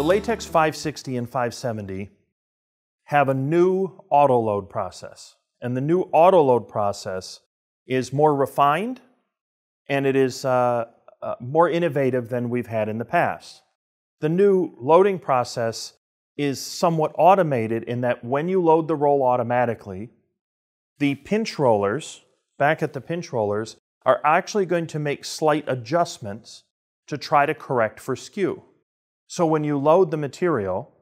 Latex 560 and 570 have a new autoload process. And the new autoload process is more refined and it is more innovative than we've had in the past. The new loading process is somewhat automated in that when you load the roll automatically, the pinch rollers, back at the pinch rollers, are actually going to make slight adjustments to try to correct for skew. So when you load the material,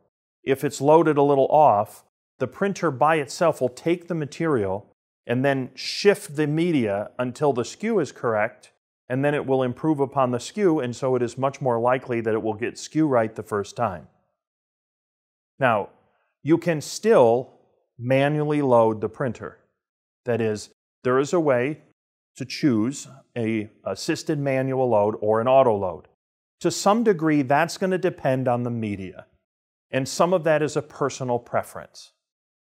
if it's loaded a little off, the printer by itself will take the material and then shift the media until the skew is correct, and then it will improve upon the skew, and so it is much more likely that it will get skew right the first time. Now, you can still manually load the printer. That is, there is a way to choose an assisted manual load or an auto load. To some degree, that's going to depend on the media, and some of that is a personal preference.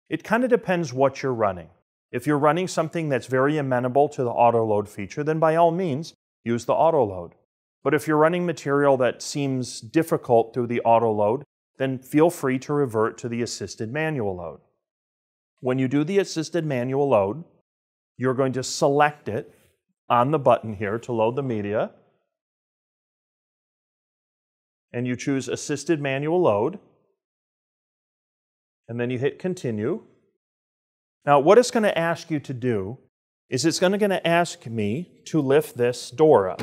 It kind of depends what you're running. If you're running something that's very amenable to the auto load feature, then by all means, use the auto load. But if you're running material that seems difficult through the auto load, then feel free to revert to the assisted manual load. When you do the assisted manual load, you're going to select it on the button here to load the media, and you choose assisted manual load, and then you hit continue. Now what it's going to ask you to do is it's going to ask me to lift this door up.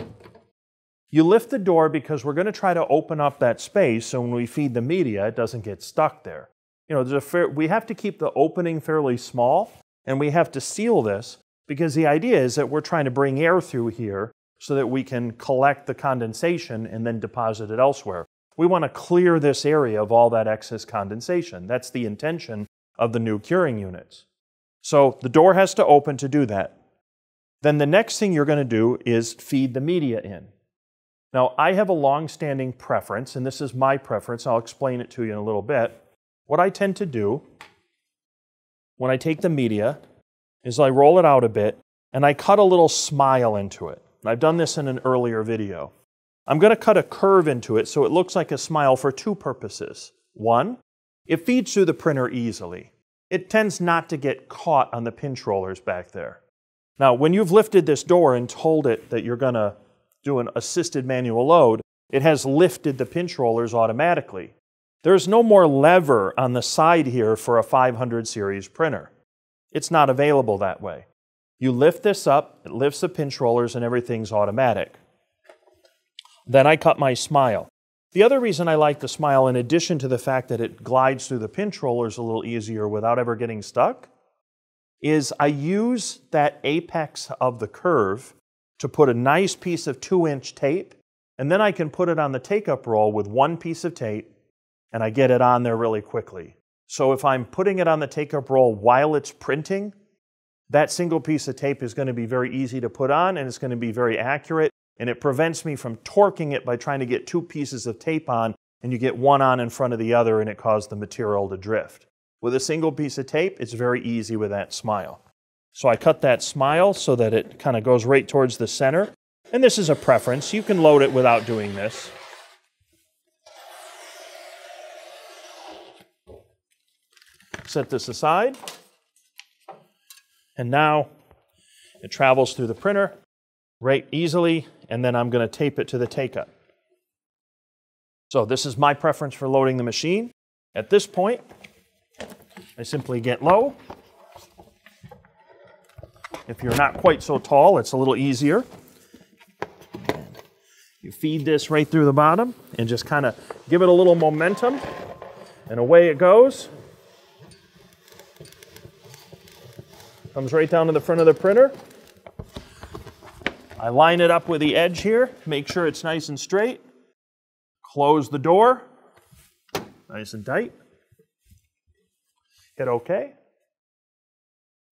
You lift the door because we're going to try to open up that space so when we feed the media it doesn't get stuck there. You know, we have to keep the opening fairly small, and we have to seal this because the idea is that we're trying to bring air through here so that we can collect the condensation and then deposit it elsewhere. We want to clear this area of all that excess condensation. That's the intention of the new curing units. So the door has to open to do that. Then the next thing you're going to do is feed the media in. Now I have a long-standing preference, and this is my preference. I'll explain it to you in a little bit. What I tend to do when I take the media is I roll it out a bit and I cut a little smile into it. I've done this in an earlier video. I'm going to cut a curve into it so it looks like a smile for two purposes. One, it feeds through the printer easily. It tends not to get caught on the pinch rollers back there. Now, when you've lifted this door and told it that you're going to do an assisted manual load, it has lifted the pinch rollers automatically. There's no more lever on the side here for a 500 series printer. It's not available that way. You lift this up, it lifts the pinch rollers, and everything's automatic. Then I cut my smile. The other reason I like the smile, in addition to the fact that it glides through the pinch rollers a little easier without ever getting stuck, is I use that apex of the curve to put a nice piece of 2-inch tape, and then I can put it on the take-up roll with one piece of tape, and I get it on there really quickly. So if I'm putting it on the take-up roll while it's printing, that single piece of tape is going to be very easy to put on, and it's going to be very accurate, and it prevents me from torquing it by trying to get two pieces of tape on, and you get one on in front of the other, and it causes the material to drift. With a single piece of tape, it's very easy with that smile. So I cut that smile so that it kind of goes right towards the center, and this is a preference. You can load it without doing this. Set this aside, and now it travels through the printer right easily, and then I'm going to tape it to the take-up. So this is my preference for loading the machine. At this point, I simply get low. If you're not quite so tall, it's a little easier. You feed this right through the bottom and just kind of give it a little momentum, and away it goes. Comes right down to the front of the printer. I line it up with the edge here, make sure it's nice and straight. Close the door, nice and tight. Hit OK.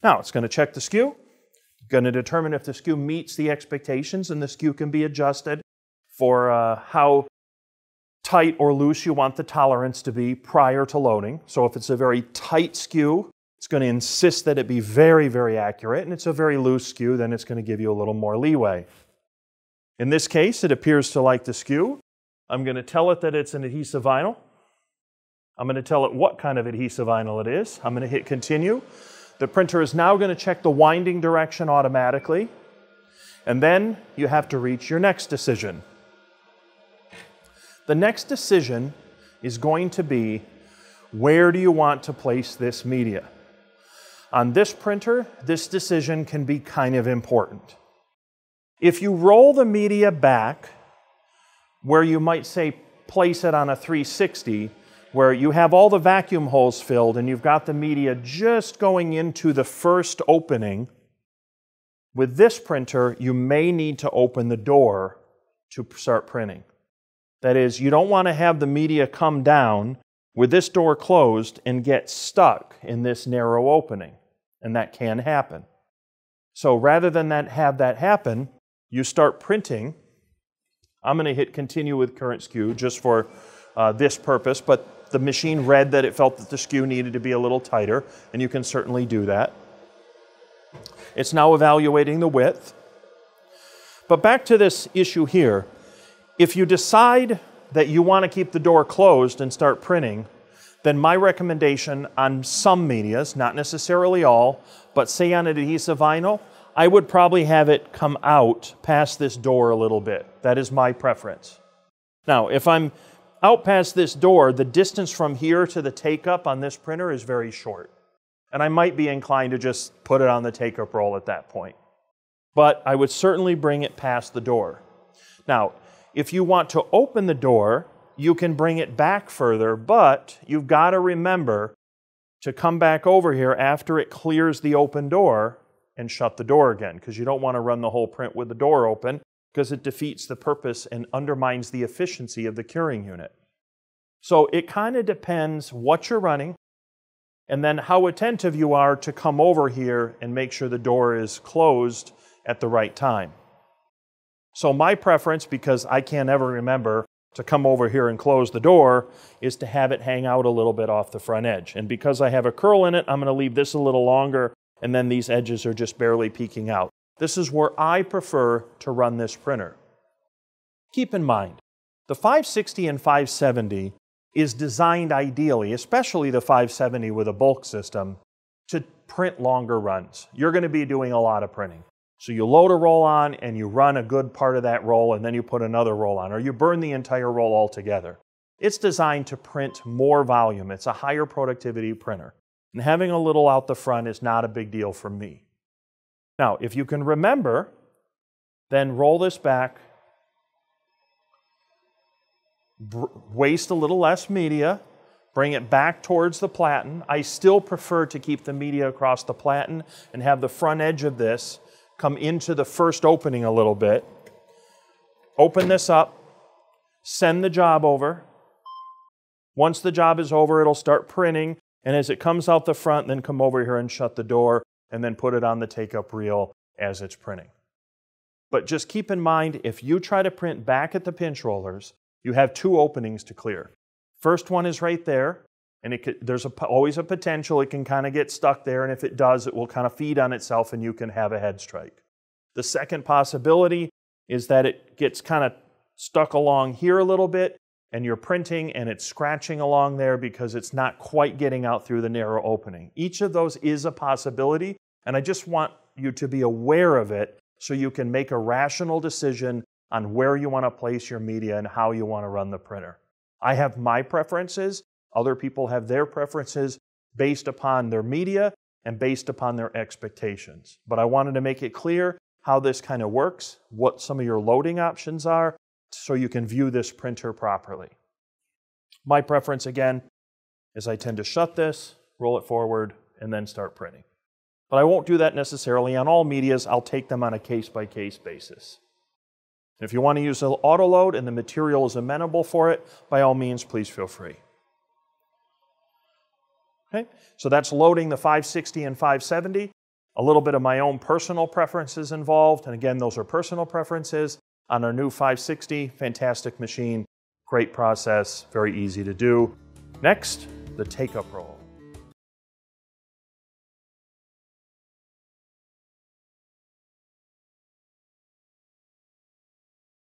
Now it's going to check the skew. Going to determine if the skew meets the expectations, and the skew can be adjusted for how tight or loose you want the tolerance to be prior to loading. So if it's a very tight skew, it's going to insist that it be very, very accurate, and it's a very loose skew, then it's going to give you a little more leeway. In this case, it appears to like the skew. I'm going to tell it that it's an adhesive vinyl. I'm going to tell it what kind of adhesive vinyl it is. I'm going to hit continue. The printer is now going to check the winding direction automatically. And then you have to reach your next decision. The next decision is going to be, where do you want to place this media? On this printer, this decision can be kind of important. If you roll the media back, where you might say place it on a 360, where you have all the vacuum holes filled and you've got the media just going into the first opening, with this printer, you may need to open the door to start printing. That is, you don't want to have the media come down with this door closed and get stuck in this narrow opening, and that can happen. So rather than have that happen, you start printing. I'm going to hit continue with current skew just for this purpose, but the machine read that it felt that the skew needed to be a little tighter, and you can certainly do that. It's now evaluating the width. But back to this issue here. If you decide that you want to keep the door closed and start printing, then my recommendation on some medias, not necessarily all, but say on adhesive vinyl, I would probably have it come out past this door a little bit. That is my preference. Now, if I'm out past this door, the distance from here to the take-up on this printer is very short. And I might be inclined to just put it on the take-up roll at that point. But I would certainly bring it past the door. Now, if you want to open the door, you can bring it back further, but you've got to remember to come back over here after it clears the open door and shut the door again, because you don't want to run the whole print with the door open, because it defeats the purpose and undermines the efficiency of the curing unit. So it kind of depends what you're running, and then how attentive you are to come over here and make sure the door is closed at the right time. So my preference, because I can't ever remember to come over here and close the door, is to have it hang out a little bit off the front edge. And because I have a curl in it, I'm going to leave this a little longer, and then these edges are just barely peeking out. This is where I prefer to run this printer. Keep in mind, the 560 and 570 is designed ideally, especially the 570 with a bulk system, to print longer runs. You're going to be doing a lot of printing. So you load a roll on and you run a good part of that roll and then you put another roll on, or you burn the entire roll altogether. It's designed to print more volume. It's a higher productivity printer. And having a little out the front is not a big deal for me. Now, if you can remember, then roll this back, waste a little less media, bring it back towards the platen. I still prefer to keep the media across the platen and have the front edge of this come into the first opening a little bit. Open this up, send the job over. Once the job is over, it'll start printing, and as it comes out the front, then come over here and shut the door, and then put it on the take-up reel as it's printing. But just keep in mind, if you try to print back at the pinch rollers, you have two openings to clear. First one is right there, and there's always a potential it can kind of get stuck there, and if it does, it will kind of feed on itself and you can have a head strike. The second possibility is that it gets kind of stuck along here a little bit, and you're printing and it's scratching along there because it's not quite getting out through the narrow opening. Each of those is a possibility, and I just want you to be aware of it so you can make a rational decision on where you want to place your media and how you want to run the printer. I have my preferences. Other people have their preferences based upon their media and based upon their expectations. But I wanted to make it clear how this kind of works, what some of your loading options are, so you can view this printer properly. My preference, again, is I tend to shut this, roll it forward, and then start printing. But I won't do that necessarily on all medias. I'll take them on a case-by-case basis. If you want to use an Autoload and the material is amenable for it, by all means, please feel free. Okay, so that's loading the 560 and 570. A little bit of my own personal preferences involved, and again, those are personal preferences. On our new 560, fantastic machine, great process, very easy to do. Next, the take-up roll.